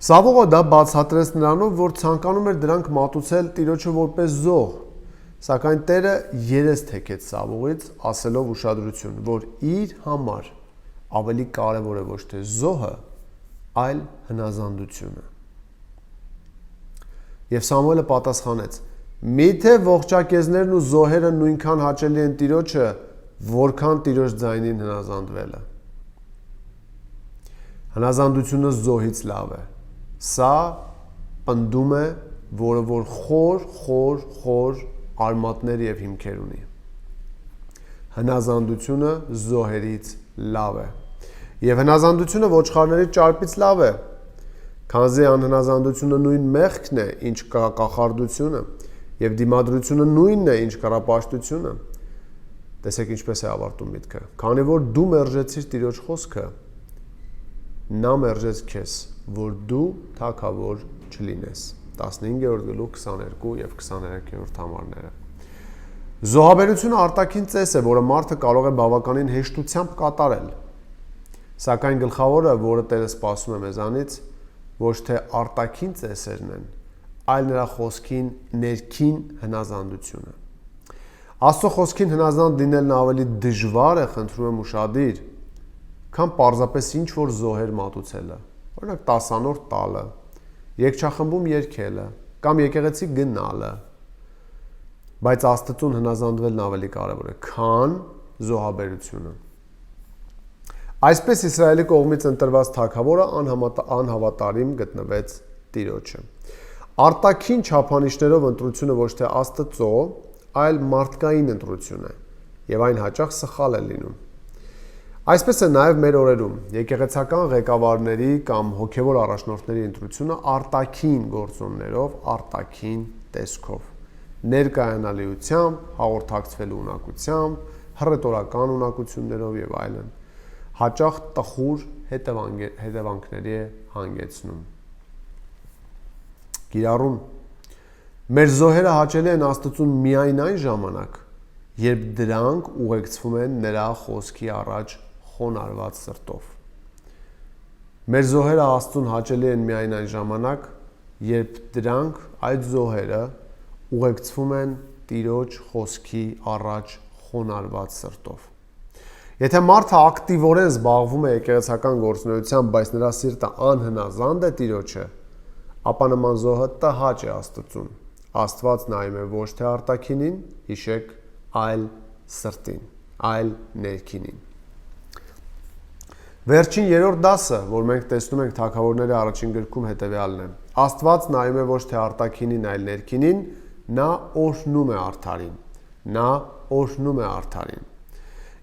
Սավուղը դա բացատրեց նրանով, որ ցանկանում էր դրանք մատուցել Տիրոջը որպես զոհ, սակայն Տերը երես թեքեց Սավուղից, ասելով ուշադրություն, որ իր համար ավելի կարևոր է ոչ թե զոհը, այլ հնազանդությունը։ Եվ Սամուելը պատասխանեց. «Միթե ողջակեզներն ու զոհերը նույնքան հաճելի են Տիրոջը, որքան Տիրոջ ձայնին հնազանդվելը»։ Հնազանդությունը զոհից լավ է։ Սա պնդում է, որը որ խոր արմատներ եւ հիմքեր ունի։ Հնազանդությունը զոհերից լավ է։ Եվ հնազանդությունը ոչխարների ճարպից լավ է, քանզի անհնազանդությունը նույն մեղքն է, ինչ կախարդությունը, եւ դիմադրությունը նույնն է, ինչ կռապաշտությունը։ Տեսեք ինչպես է ավարտում միտքը։ Քանի որ դու մերժեցիր Տիրոջ խոսքը, նա մերժեց քեզ, որ դու թագավոր չլինես։ 15-րդ գլուխ 22 եւ 23-րդ համարները։ Զոհաբերությունը արտաքին ծես է, որը մարդը կարող է բավականին հեշտությամբ կատարել։ Սակայն գլխավորը, որը Տերը սպասում է մեզանից, ոչ թե արտաքին ծեսերն են, այլ նրա խոսքին ներքին հնազանդությունը։ Աստծո խոսքին հնազանդ լինելն ավելի դժվար է, խնդրում եմ ուշադիր, քան պարզապես ինչ-որ զոհեր մատուցելը, օրինակ 10-անորդ տալը, երգչախմբում երգելը կամ եկեղեցի գնալը, բայց Աստծուն հնազանդվելն ավելի կարևոր է, քան զոհաբերությունը։ Այսպես Իսրայելի կողմից ընտրված թագավորը անհավատարիմ գտնվեց Տիրոջը։ Արտաքին չափանիշներով ընտրությունը ոչ թե Աստծո, այլ մարդկային ընտրություն է, եւ այն հաճախ սխալ է լինում։ Այսպես է նաև մեր օրերում եկեղեցական ղեկավարների կամ հոգևոր առաջնորդների ընտրությունը արտաքին գործոններով, արտաքին տեսքով, ներկայանալիությամբ, հաղորդակցվելու ունակությամբ, հռետորական ունակություններով եւ այլն, հաճախ տխուր հետևանքների է հանգեցնում։ Կիրառում. մեր զոհերը հաճելի են Աստծուն միայն այն ժամանակ, երբ դրանք ուղեկցվում են նրա խոսքի առաջ խոնարհված սրտով։ Մեր զոհերը Աստծուն հաճելի են միայն այն ժամանակ, երբ դրանք այդ զոհերը ուղեկցվում են Տիրոջ խոսքի առաջ խոնարհված սրտով։ Եթե մարդը ակտիվորեն զբաղվում է եկեղեցական գործունեությամբ, բայց նրա սիրտը անհնազանդ է Տիրոջը, ապա նման զոհը տհաճ է Աստծուն։ Աստված նայում է ոչ թե արտաքինին, հիշեք, այլ սրտին, այլ ներքինին։ Վերջին երրորդ դասը, որ մենք տեսնում ենք Թագավորների առաջին գրքում, հետևյալն է. Աստված նայում է ոչ թե արտաքինին, այլ ներքինին, նա օրհնում է արդարին։ Նա օրհնում է արդարին։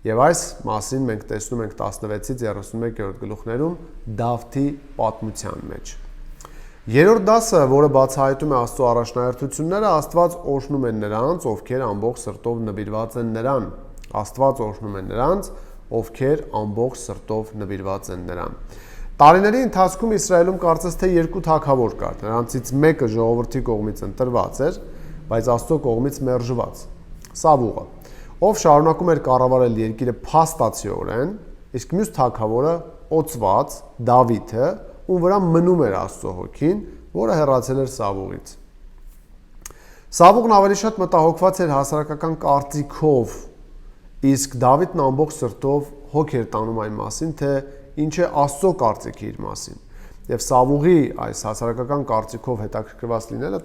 Եվ այս մասին մենք տեսնում ենք 16-ից 31-րդ գլուխներում Դավթի պատմության մեջ։ Երրորդ դասը, որը բացահայտում է Աստծո առաջնահերթությունները, Աստված օրհնում է նրանց, ովքեր ամբողջ սրտով նվիրված են նրան։ Աստված օրհնում է նրանց, ովքեր ամբողջ սրտով նվիրված են նրան։ Տարիների ընթացքում Իսրայելում կարծես թե երկու թագավոր կար։ Նրանցից մեկը ժողովրդի կողմից ընտրված էր, բայց Աստծո կողմից մերժված։ Սավուղը, ով շարունակում էր կառավարել երկիրը փաստացիորեն, իսկ մյուս թագավորը օծված Դավիթը, ում վրա մնում էր Աստծո հոգին, որը հեռացել էր Սավուղից։ Սավուղն ավելի շատ մտահոգված էր հասարակական կարծիքով, իսկ Դավիթն ամբողջ սրտով հոգ էր տանում այն մասին, թե ինչ է Աստծո կարծիքը իր մասին։ Եվ Սավուղի այս հասարակական կարծիքով հետաքրքրված լինելը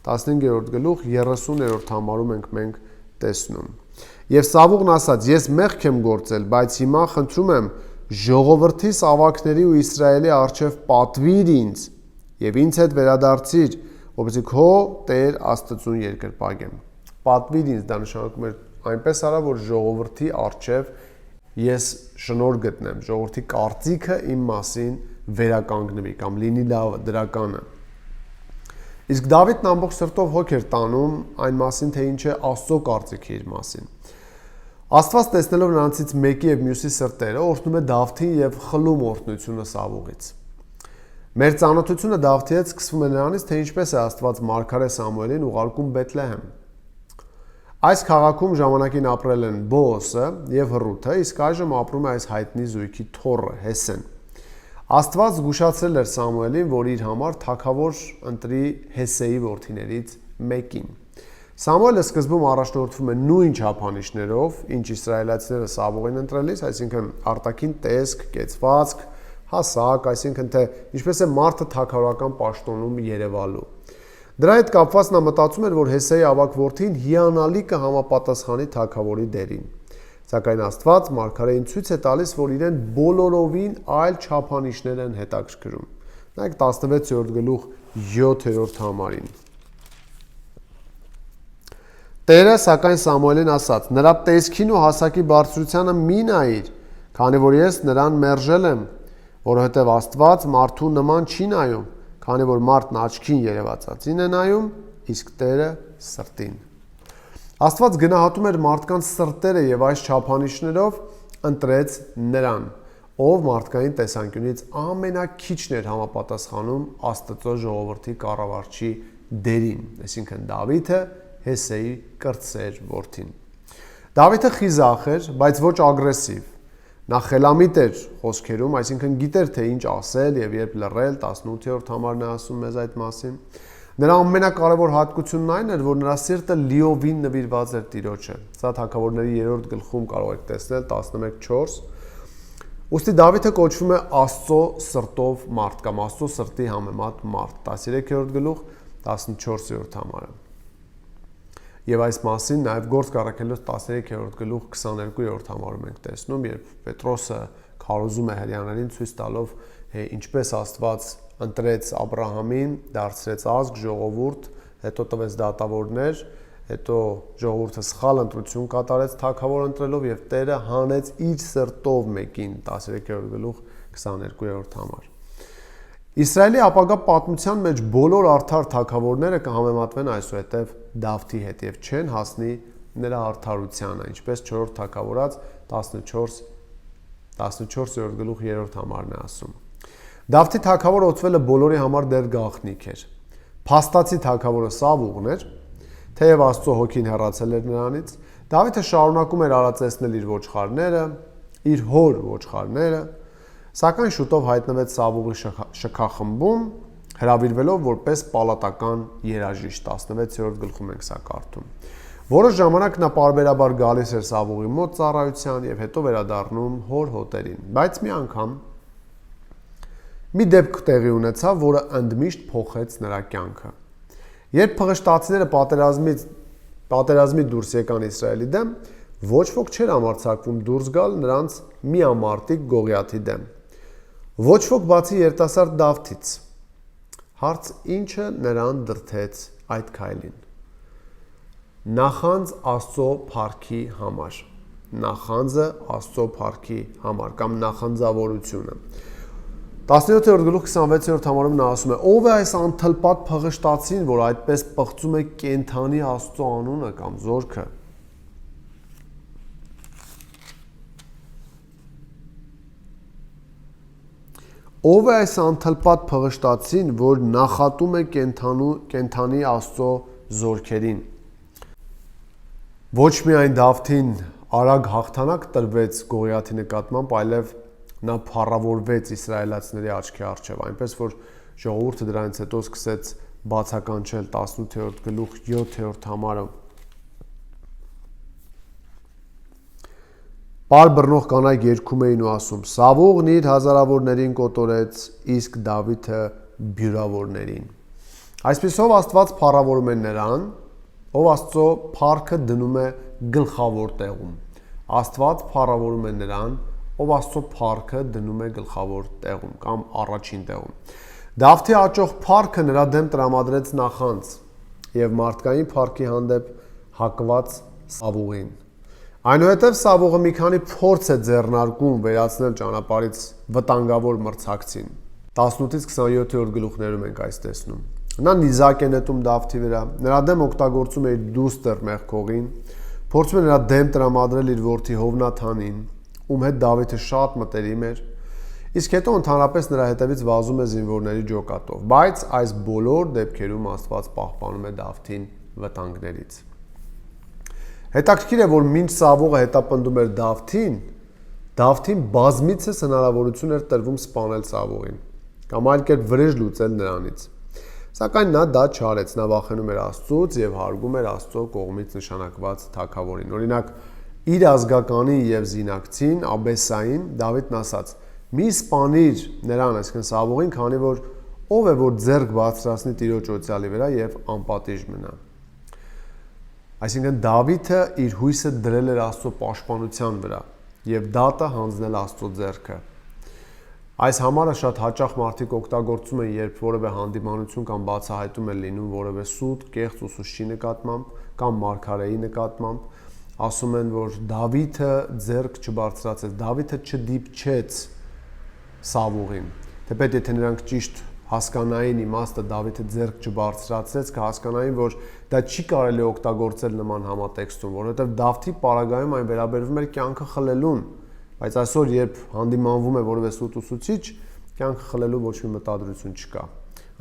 15-րդ գլուխ 30-րդ համարում մենք տեսնում։ Եվ Սավուղն ասաց. ես մեղք եմ գործել, բայց հիմա խնդրում եմ ժողովրդի ավագների ու Իսրայելի առջև պատվիր ինձ եւ ինձ հետ վերադարձիր, որպեսզի քո Տեր Աստծուն երկրպագեմ։ Պատվիր ինձ, դա նշանակում է այնպես արա, որ ժողովրդի առջև ես շնորհ գտնեմ, ժողովրդի կարծիքը իմ մասին վերականգնվի կամ լինի լավ դրականը։ Իսկ Դավիթն ամբողջ սրտով հոգ էր տանում այն մասին, թե ինչ է Աստծո կարծիքը իր մասին։ Աստված տեսնելով նրանցից մեկի եւ մյուսի սրտերը, օրհնում է Դավթին եւ խլում օրհնությունը Սավուղից։ Մեր ծանոթությունը Դավթի հետ սկսվում է նրանից, թե ինչպես է Աստված մարգարե Սամուելին ուղարկում Բեթլեհեմ։ Այս քաղաքում ժամանակին ապրել են Բոոսը եւ Հռութը, իսկ այժմ ապրում է այս հայտնի զույգի թոռը Հեսեն։ Աստված զգուշացրել էր Սամուելին, որ իր համար թագավոր ընտրի Հեսեի որդիներից մեկին։ Սամուելը սկզբում առաջնորդվում է նույն չափանիշներով, ինչ իսրայելացիները Սավուղին ընտրելիս, այսինքն արտաքին տեսք, կեցվածք, հասակ, այսինքն թե ինչպես է մարդը թագավորական պաշտոնում երևալու։ Դրա հետ կապված նա մտածում էր, որ Հեսեի ավագ որդին հիանալի կհամապատասխանի թագավորի դերին։ Սակայն Աստված մարգարեին ցույց է տալիս, որ իրեն բոլորովին այլ չափանիշներ են հետաքրքրում։ Նայեք 16-րդ գլուխ 7-րդ համարին։ Տերը սակայն Սամուելին ասաց. նրա տեսքին ու հասակի բարձրությանը մի նայիր, քանի որ ես նրան մերժել եմ, որովհետև Աստված մարդու նման չի նայում, քանի որ մարդն աչքին երևացածին է նայում, իսկ Տերը սրտին։ Աստված գնահատում էր մարդկանց սրտերը եւ այս չափանիշներով ընտրեց նրան, ով մարդկային տեսանկյունից ամենակիչն էր համապատասխանում Աստծո ժողովրդի կառավարչի դերին, այսինքն Դավիթը, Հեսեի կրտսեր որդին։ Դավիթը խիզախ էր, բայց ոչ ագրեսիվ։ Նա խելամիտ էր խոսքերում, այսինքն գիտեր թե ինչ ասել եւ երբ լռել, 18-րդ համարն է ասում մեզ այդ մասին։ Նրա ամենակարևոր հատկությունն այն էր, որ նրա սիրտը լիովին նվիրված էր Տիրոջը։ Սա Թագավորների 3-րդ գլխում կարող եք տեսնել 11:4։ Ուստի Դավիթը կոչվում է Աստծո սրտով մարդ կամ Աստծո սրտի համեմատ մարդ, 13-րդ գլուխ 14-րդ համարը։ Եվ այս մասին նաև Գործք առաքելոց 13-րդ գլուխ 22-րդ համարում ենք տեսնում, երբ Պետրոսը քարոզում է հրեաներին ցույց տալով ինչպես Աստված ընտրեց Աբրահամին, դարձրեց ազգ, ժողովուրդ, հետո տվեց դատավորներ, հետո ժողովուրդը սխալ ընտրություն կատարեց թագավոր ընտրելով եւ Տերը հանեց իր սրտով մեկին 13-րդ գլուխ 22-րդ համար։ Իսրայելի ապագա պատմության մեջ բոլոր արդար թագավորները կհամեմատվեն այսուհետև Դավթի հետ եւ չեն հասնի նրա արդարությանը, ինչպես 4-րդ թագավորած 14-րդ գլուխ 3-րդ համարն է ասում։ Դավթի թագավորը օծվելը բոլորի համար դեռ գաղտնիք էր։ Փաստացի թագավորը Սավուղն էր, թեև Աստծո հոգին հեռացել էր նրանից, Դավիթը շարունակում էր արածեցնել իր ոչխարները, իր հոր ոչխարները, սակայն շուտով հայտնվեց Սավուղի շքախմբում, հրավիրվելով որպես պալատական երաժիշտ, 16-րդ գլխում ենք սա կարդում։ Որոշ ժամանակ նա պարբերաբար գալիս էր Սավուղի մոտ ծառայության եւ հետո վերադառնում հոր հոտերին, բայց մի անգամ մի դեպք տեղի ունեցավ, որը ընդմիշտ փոխեց նրա կյանքը։ Երբ փղշտացիները պատերազմի դուրս եկան Իսրայելի դեմ, ոչ ոք չէր համարձակվում դուրս գալ նրանց միամարտիկ Գողիաթի դեմ։ Ոչ ոք բացի երիտասարդ Դավթից։ Հարց ինչը նրան դրդեց այդ քայլին։ Նախանձ Աստծո փառքի համար։ Նախանձը Աստծո փառքի համար կամ նախանձավորությունը։ 17-րդ գլուխ 26-րդ համարում նա ասում է. ով է այս անթլպատ փղշտացին, որ այդպես պղծում է կենթանի Աստծո անունը կամ զորքը։ Ով է այս անթլպատ փղշտացին, որ նախատում է կենթանի Աստծո զորքերին։ Ոչ միայն Դավթին արագ հաղթանակ տրվեց Գողիաթի նկատմամբ, այլև նա փառավորվեց իսրայելացիների աչքի առջև, այնպես որ ժողովուրդը դրանից հետո սկսեց բացականչել 18-րդ գլուխ 7-րդ համարը։ Պար բռնող կանայք երգում էին ու ասում. Սավուղն իր հազարավորներին կոտորեց, իսկ Դավիթը բյուրավորներին։ Այսպիսով Աստված փառավորում է նրան, ով Աստծո փառքը դնում է գլխավոր տեղում։ Աստված փառավորում է նրան, ով Աստծո փառքը դնում է գլխավոր տեղում կամ առաջին տեղում։ Դավթի աճող փառքը նրա դեմ տրամադրեց նախանձ եւ մարդկային փառքի հանդեպ հակված Սավուղին։ Այնուհետև Սավուղը մի քանի փորձ է ձեռնարկում վերացնել ճանապարհից վտանգավոր մրցակցին։ 18-ից 27-րդ գլուխներում ենք այս տեսնում։ Նա նիզակ է նետում Դավթի վրա, նրա դեմ օգտագործում է իր դուստր մեղքողին, փորձում է նրա դեմ տրամադրել իր որդի Հովնաթանին, ում հետ Դավիթը շատ մտերիմ էր, իսկ հետո ընդհանրապես նրա հետևից վազում է զինվորների ջոկատով, բայց այս բոլոր դեպքերում Աստված պահպանում է Դավթին վտանգներից։ Հետաքրքիր է, որ մինչ Սավուղը հետապնդում էր Դավթին բազմիցս հնարավորություն էր տրվում սպանել Սավուղին կամ այլ կերպ վրեժ լուծել նրանից։ Սակայն նա դա չարեց, նա վախենում էր Աստծուց եւ հարգում էր Աստծո կողմից նշանակված թագավորին։ Օրինակ, իր ազգականին եւ զինակցին Աբեսային Դավիթն ասաց. «Մի սպանիր նրան, այսինքն Սավուղին, քանի որ ով է որ ձեռք բարձրացնի Տիրոջ օծյալի վրա եւ անպատիժ մնա»։ Այսինքն Դավիթը իր հույսը դրել էր Աստծո պաշտպանության վրա եւ դատը հանձնել Աստծո ձեռքը։ Այս համարը շատ հաճախ մարդիկ օգտագործում են, երբ որևէ հանդիմանություն կամ բացահայտում է լինում որևէ սուտ, կեղծ ուսուցչի նկատմամբ կամ մարգարեի նկատմամբ, ասում են, որ Դավիթը ձեռք չբարձրացեց, Դավիթը չդիպչեց Սավուղին։ Թեպետ եթե նրանք ճիշտ հասկանային իմաստը Դավիթը ձեռք չբարձրացրեց, կհասկանային, որ դա չի կարելի օգտագործել նման համատեքստում, որովհետև Դավթի պարագայում այն վերաբերվում էր կյանքը խլելուն, բայց այսօր երբ հանդիմանվում է որևէ սուտ ուսուցիչ, կյանքը խլելու ոչ մի մտադրություն չկա։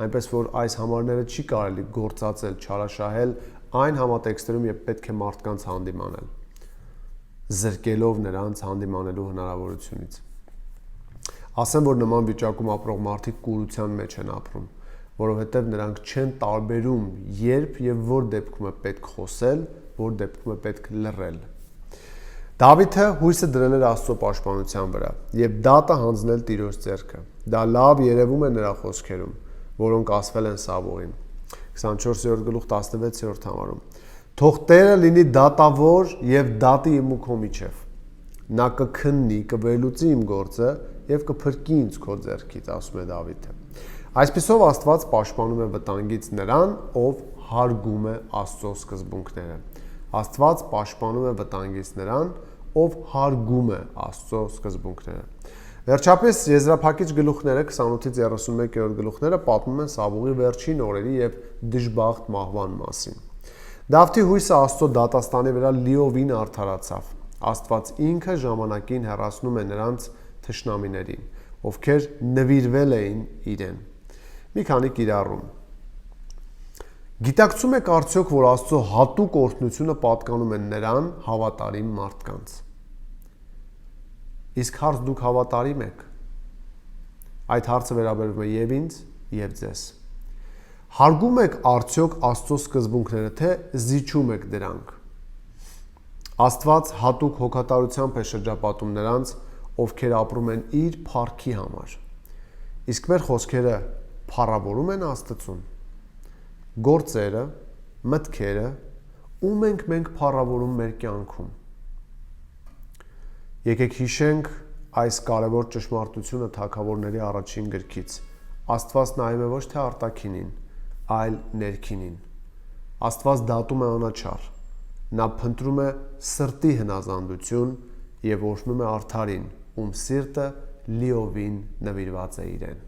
Այնպես որ այս համարները չի կարելի գործածել, չարաշահել այն համատեքստերում, երբ պետք է մարդկանց հանդիմանել, զրկելով նրանց հանդիմանելու հնարավորությունից։ Ասեմ, որ նման վիճակում ապրող մարդիկ կուրության մեջ են ապրում, որովհետև նրանք չեն տարբերում, երբ եւ որ դեպքում է պետք խոսել, որ դեպքում է պետք լռել։ Դավիթը հույսը դրել էր Աստծո պաշտպանության վրա եւ դատը հանձնել Տիրոջ ձեռքը։ Դա լավ երևում է նրա խոսքերում, որոնք ասվել են Սավուղին։ 24-րդ գլուխ 16-րդ համարում։ Թող Տերը լինի դատավոր եւ դատի իմ ու քո միջև։ Նա կքննի, կվերլուծի իմ գործը եւ կփրկի ինձ քո ձեռքից, ասում է Դավիթը։ Այսպիսով Աստված պաշտպանում է վտանգից նրան, ով հարգում է Աստծո սկզբունքները։ Աստված պաշտպանում է վտանգից նրան, ով հարգում է Աստծո սկզբունքները։ Վերջապես եզրափակիչ գլուխները 28-ից 31-րդ գլուխները պատմում են Սավուղի վերջին օրերի եւ դժբախտ մահվան մասին։ Դավթի հույսը Աստծո դատաստանի վրա լիովին արդարացավ։ Աստված ինքը ժամանակին հեռացնում է նրանց թշնամիներին, ովքեր նվիրվել էին իրեն։ Մի քանի կիրառում։ Գիտակցում եք արդյոք, որ Աստծո հատուկ օրհնությունը պատկանում է նրան հավատարիմ մարդկանց։ Իսկ հարց դուք հավատարիմ եք։ Այդ հարցը վերաբերում է եւ ինձ, եւ ձեզ։ Հարգում եք արդյոք Աստծո սկզբունքները, թե զիջում եք դրանք։ Աստված հատուկ հոգատարությամբ է շրջապատում նրանց, ովքեր ապրում են իր փառքի համար։ Իսկ մեր խոսքերը փառավորում են Աստծուն։ Գործերը, մտքերը, ում ենք մենք փառավորում մեր կյանքում։ Եկեք հիշենք այս կարևոր ճշմարտությունը Թագավորների առաջին գրքից։ Աստված նայում է ոչ թե արտաքինին, այլ ներքինին։ Աստված դատում է անաչառ։ Նա փնտրում է սրտի հնազանդություն եւ օրհնում է արդարին, ում սիրտը լիովին նվիրված է իրեն։